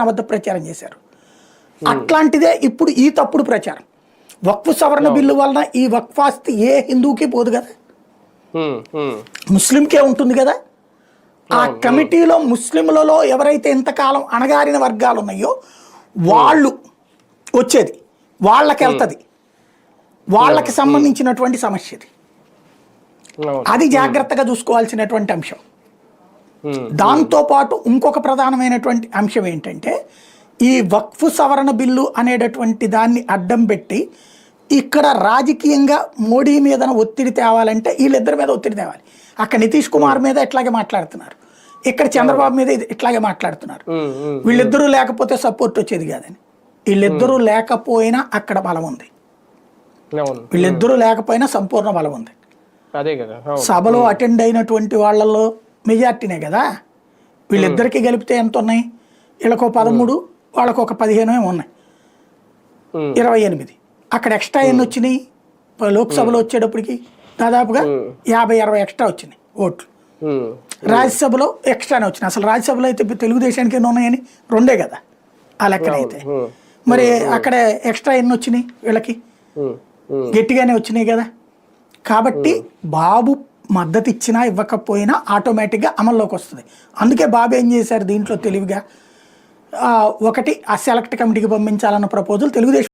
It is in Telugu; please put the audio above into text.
అబద్ధ ప్రచారం చేశారు. అట్లాంటిదే ఇప్పుడు ఈ తప్పుడు ప్రచారం. వక్ఫ్ సవరణ బిల్లు వలన ఈ వక్ఫ్ ఆస్తి ఏ హిందువుకి పోదు కదా, ముస్లింకే ఉంటుంది కదా. ఆ కమిటీలో ముస్లింలలో ఎవరైతే ఇంతకాలం అణగారిన వర్గాలు ఉన్నాయో వాళ్ళు వచ్చేది, వాళ్ళకి వెళ్తుంది, వాళ్ళకి సంబంధించినటువంటి సమస్యది. అది జాగ్రత్తగా చూసుకోవాల్సినటువంటి అంశం. దాంతోపాటు ఇంకొక ప్రధానమైనటువంటి అంశం ఏంటంటే, ఈ వక్ఫ్ సవరణ బిల్లు అనేటటువంటి దాన్ని అడ్డం పెట్టి ఇక్కడ రాజకీయంగా మోడీ మీద ఒత్తిడి తేవాలంటే వీళ్ళిద్దరి మీద ఒత్తిడి తేవాలి. అక్కడ నితీష్ కుమార్ మీద ఇట్లాగే మాట్లాడుతున్నారు, ఇక్కడ చంద్రబాబు మీద ఇట్లాగే మాట్లాడుతున్నారు. వీళ్ళిద్దరూ లేకపోతే సపోర్ట్ వచ్చేది కాదని. వీళ్ళిద్దరూ లేకపోయినా అక్కడ బలం ఉంది, వీళ్ళిద్దరూ లేకపోయినా సంపూర్ణ బలం ఉంది. సభలో అటెండ్ అయినటువంటి వాళ్ళల్లో మెజార్టీనే కదా. వీళ్ళిద్దరికి కలిపితే ఎంత ఉన్నాయి? వీళ్ళకో 13, వాళ్ళకు ఒక 15 ఉన్నాయి, 28. అక్కడ ఎక్స్ట్రా ఎన్ని వచ్చినాయి? లోక్సభలో వచ్చేటప్పటికి దాదాపుగా 50-60 ఎక్స్ట్రా వచ్చినాయి ఓట్లు. రాజ్యసభలో ఎక్స్ట్రానే వచ్చినాయి. అసలు రాజ్యసభలో అయితే తెలుగుదేశానికి ఎన్ని ఉన్నాయని 2 కదా ఆ లెక్కనైతే. మరి అక్కడ ఎక్స్ట్రా ఎన్ని వచ్చినాయి? వీళ్ళకి గట్టిగానే వచ్చినాయి కదా. కాబట్టి బాబు మద్దతు ఇచ్చినా ఇవ్వకపోయినా ఆటోమేటిక్గా అమల్లోకి వస్తుంది. అందుకే బాబు ఏం చేశారు దీంట్లో తెలివిగా, ఒకటి ఆ సెలెక్ట్ కమిటీకి పంపించాలన్న ప్రపోజల్ తెలుగుదేశం